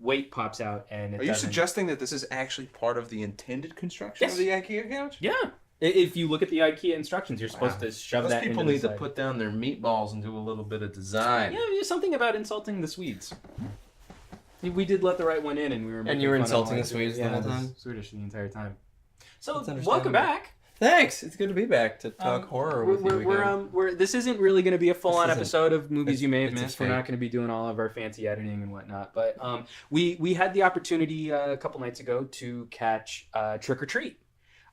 weight pops out, and it Are you suggesting that this is actually part of the intended construction of the IKEA couch? Yeah. If you look at the IKEA instructions, you're supposed to shove Those that people into need the to side. put down their meatballs and do a little bit of design. Yeah, there's something about insulting the Swedes. We did let the right one in, and we were. And you were making fun of insulting why- the Swedes the yeah, whole the time? Swedish the entire time. So That's welcome understandable. back. Thanks. It's good to be back to talk horror with you again. This isn't really going to be a full-on This isn't- episode of movies you may have it's a missed. We're fake. not going to be doing all of our fancy editing and whatnot. But we had the opportunity a couple nights ago to catch Trick or Treat,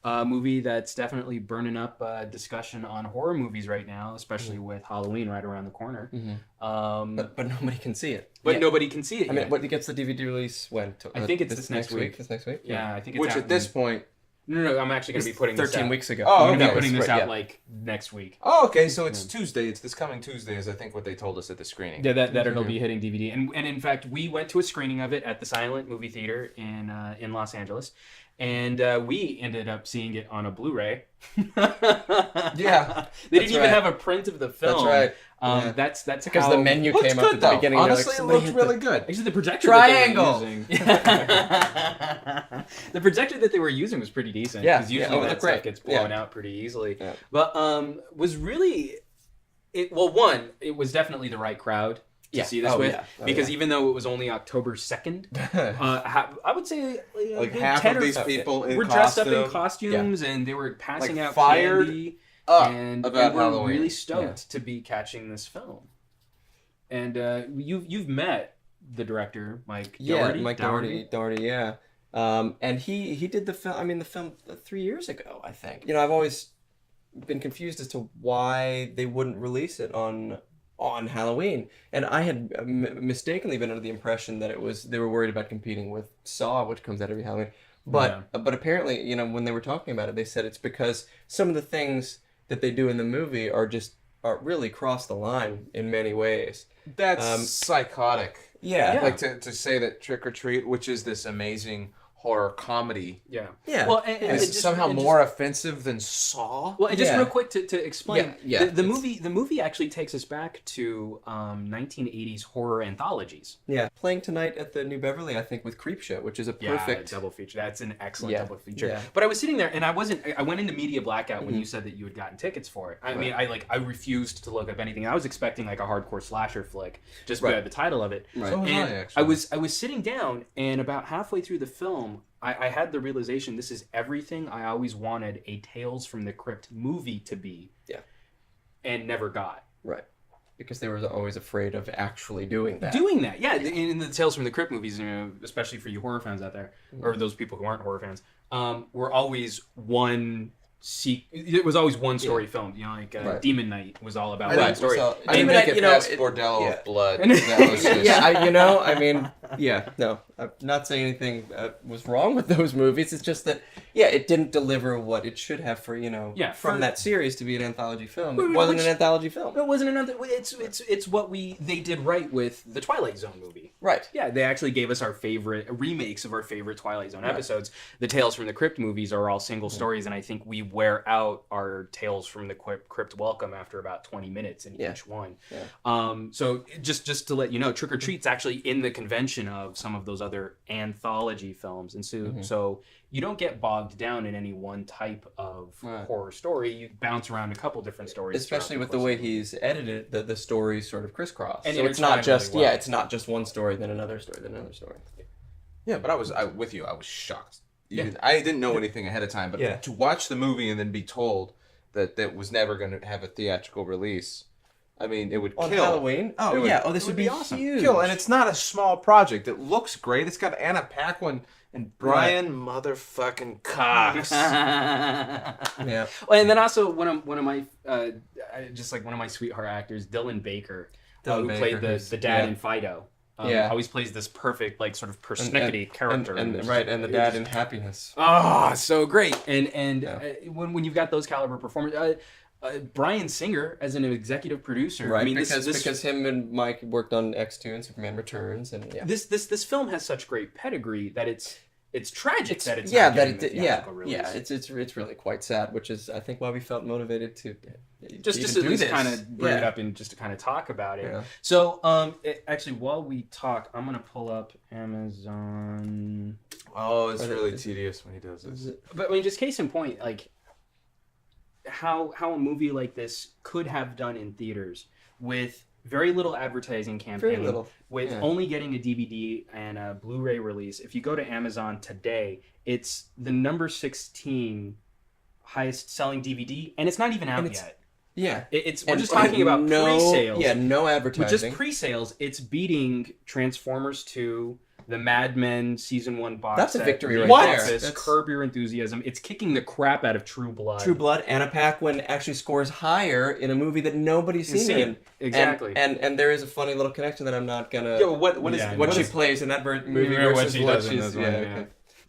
a movie that's definitely burning up discussion on horror movies right now, especially with Halloween right around the corner. But nobody can see it. But yet. nobody can see it I yet. mean, what gets the DVD release when? I think it's this next week. This next week? Yeah, I think it's Which out at this point... No, I'm actually going to be putting this 13 out. weeks ago. Oh, I'm going to okay. be putting this Right, out yeah. like next week. Oh, okay, so it's Tuesday. It's this coming Tuesday is I think what they told us at the screening. Yeah, that it'll be hitting DVD, and in fact, we went to a screening of it at the Silent Movie Theater in Los Angeles, and we ended up seeing it on a Blu-ray. Yeah, they didn't even right. have a print of the film. That's right. Yeah. That's Because how the menu Looks came up good at the though. beginning. Honestly, it somebody looks hit really the- good. Actually, the projector Triangle! that they were using. The projector that they were using was pretty decent. Yeah, because usually yeah, it that looked stuff great. gets blown out pretty easily. Yeah. But was really, it was definitely the right crowd to see this with, because even though it was only October 2nd, I would say Like good half 10 of or these people in were dressed up in costume. costumes, and they were passing Like out fired candy, up and about they were Halloween. really stoked to be catching this film. And you've met the director, Mike Dougherty. Mike Dougherty, yeah. And he did the film. I mean, the film 3 years ago, I think. I've always been confused as to why they wouldn't release it on Halloween, and I had mistakenly been under the impression that they were worried about competing with Saw, which comes out every Halloween. But apparently, when they were talking about it, they said it's because some of the things that they do in the movie are really cross the line in many ways. That's psychotic. Yeah. Like to say that Trick or Treat, which is this amazing horror comedy, Yeah. Yeah. Well, and is just, somehow and more offensive than Saw. Well, and just Yeah. real quick to explain, Yeah, the movie actually takes us back to 1980s horror anthologies. Yeah, playing tonight at the New Beverly, I think, with Creepshow, which is a perfect double feature. That's an excellent double feature. Yeah. But I was sitting there, and I went into media blackout when you said that you had gotten tickets for it. I mean, I refused to look up anything. I was expecting like a hardcore slasher flick just by the title of it. Right. So was And I, actually. I was sitting down, and about halfway through the film, I had the realization this is everything I always wanted a Tales from the Crypt movie to be. Yeah. And never got. Right. Because they were always afraid of actually doing that. Yeah. In the Tales from the Crypt movies, especially for you horror fans out there, or those people who aren't horror fans, were always it was always one story filmed. Like Demon Night was all about one story. So, I didn't Demon make Knight, it past Bordello of Blood. That was just... no, I'm not saying anything was wrong with those movies. It's just that, it didn't deliver what it should have for from that series to be an anthology film. It wasn't an anthology film. It wasn't another. It's what they did right with the Twilight Zone movie. Right. Yeah, they actually gave us our favorite remakes of our favorite Twilight Zone episodes. The Tales from the Crypt movies are all single stories, and I think we wear out our Tales from the Crypt welcome after about 20 minutes in each one. Yeah. So just to let you know, Trick or Treat's actually in the convention of some of those other anthology films, and so you don't get bogged down in any one type of horror story. You bounce around a couple different stories, especially with the way he's edited the stories sort of crisscross. And so it's not just it's not just one story then another story then another story. Yeah, but I was shocked. I didn't know anything ahead of time, but to watch the movie and then be told that that was never going to have a theatrical release, I mean, it would on kill. Halloween. This would be awesome. Huge. Kill, and it's not a small project. It looks great. It's got Anna Paquin and Bryan motherfucking Cox. Yeah. Well, and then also one of my sweetheart actors, Dylan Baker, who played the dad in Fido. Always plays this perfect, like, sort of persnickety character. And the dad in Happiness. Oh, so great. And when you've got those caliber performers, Bryan Singer as an executive producer. Right, I mean, because him and Mike worked on X2 and Superman Returns, and this film has such great pedigree that it's it's tragic that it's yeah, not that getting the it, theatrical release. yeah, it's really quite sad, which is I think why we felt motivated to just even at do least this. kind of bring it Yeah. up and just to kind of talk about it. Yeah. So actually, while we talk, I'm gonna pull up Amazon. Oh, it's really tedious when he does this. But I mean, just case in point, like how a movie like this could have done in theaters with very little advertising campaign, Very little. with only getting a DVD and a Blu-ray release. If you go to Amazon today, it's the number 16 highest selling DVD, and it's not even out yet. Yeah, We're just talking about pre-sales. Yeah, no advertising. With just pre-sales, it's beating Transformers 2, the Mad Men Season 1 box That's a set, victory The right there. Office, Curb Your Enthusiasm. It's kicking the crap out of True Blood. True Blood. Anna Paquin actually scores higher in a movie that nobody's seen it. Exactly. And there is a funny little connection that I'm not gonna. Yeah, what she is plays in that movie Yeah, what versus she what does in she's this one, yeah.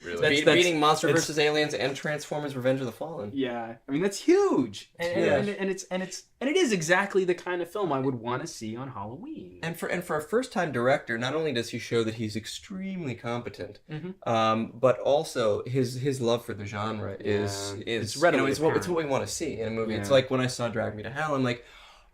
Really? beating Monster vs. Aliens and Transformers: Revenge of the Fallen. Yeah, I mean that's huge, and huge. it is exactly the kind of film I would want to see on Halloween. And for a first time director, not only does he show that he's extremely competent, but also his love for the genre is It's readily it's what we want to see in a movie. Yeah. It's like when I saw Drag Me to Hell, I'm like,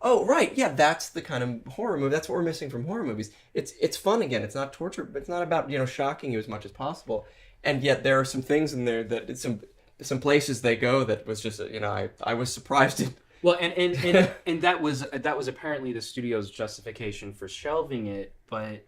oh right, yeah, that's the kind of horror movie. That's what we're missing from horror movies. It's fun again. It's not torture. It's not about shocking you as much as possible. And yet there are some things in there that some places they go that was just I was surprised at. Well, and that was apparently the studio's justification for shelving it, but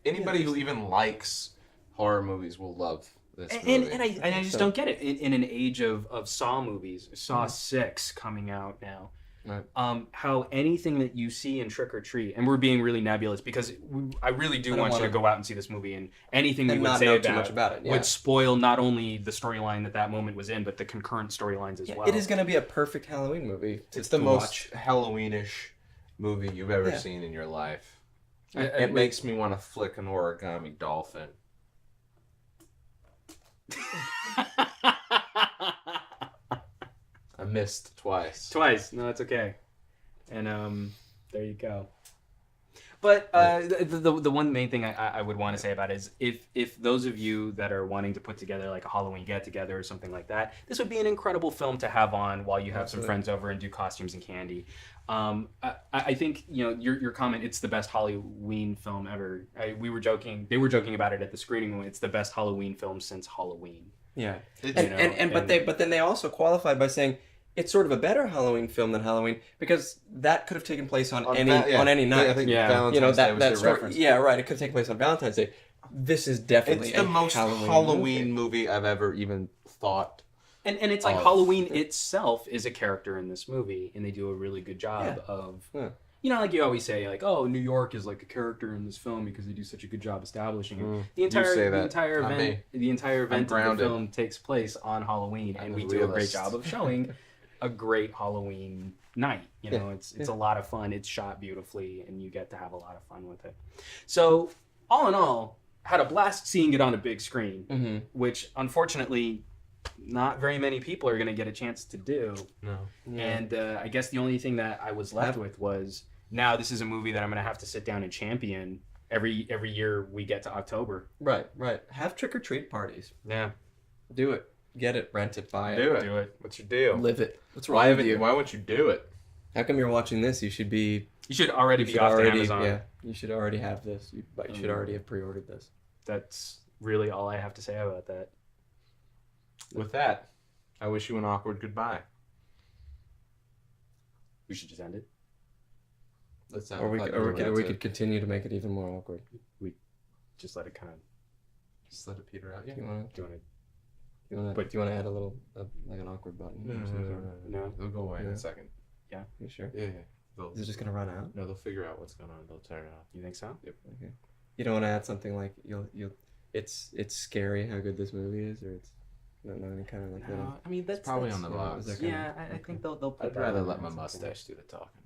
Anybody who even likes horror movies will love this movie. and I just don't get it in an age of Saw movies, Saw 6 coming out now. Right. How anything that you see in Trick or Treat, and we're being really nebulous because I really do want you to go out and see this movie, and anything we would say about it would spoil not only the storyline that moment was in, but the concurrent storylines as well. It is going to be a perfect Halloween movie. It's the most Halloweenish movie you've ever seen in your life. It makes me want to flick an origami dolphin. I missed twice. No, that's okay. And there you go. But the one main thing I would want to say about it is if those of you that are wanting to put together like a Halloween get together or something like that, this would be an incredible film to have on while you have some friends over and do costumes and candy. I think your comment, it's the best Halloween film ever. They were joking about it at the screening. It's the best Halloween film since Halloween. Yeah, but then they also qualified by saying it's sort of a better Halloween film than Halloween because that could have taken place on any night. I think Valentine's Day was their reference. Yeah, right. It could take place on Valentine's Day. This is definitely it's the most Halloween movie I've ever even thought. And it's like Halloween itself is a character in this movie, and they do a really good job of. Yeah. Like you always say, like, oh, New York is like a character in this film because they do such a good job establishing it. The entire event of the film takes place on Halloween, and we do a great job of showing a great Halloween night. It's a lot of fun. It's shot beautifully, and you get to have a lot of fun with it. So, all in all, had a blast seeing it on a big screen, which unfortunately not very many people are going to get a chance to do. No. Yeah. And I guess the only thing that I was left with was, now this is a movie that I'm going to have to sit down and champion every year we get to October. Right. Have trick-or-treat parties. Yeah. Do it. Get it, rent it, buy it. Do it. What's your deal? Live it. What's wrong with you? Why won't you do it? How come you're watching this? You should already be off to Amazon. Yeah, you should already have this. You should already have pre-ordered this. That's really all I have to say about that. With that, I wish you an awkward goodbye. We should just end it. Or we could continue to make it even more awkward. We just let it kind of. Just let it peter out. Yeah. Do you want to add a little like an awkward button? No. They'll go away in a second. Yeah. You sure? Yeah. Is it just gonna run out? No, they'll figure out what's going on. They'll turn it off. You think so? Yep. Okay. You don't want to add something like it's scary how good this movie is, or it's not any kind of like that. I mean that's probably on the box. Yeah, I think they'll put I'd rather let my mustache do the talking.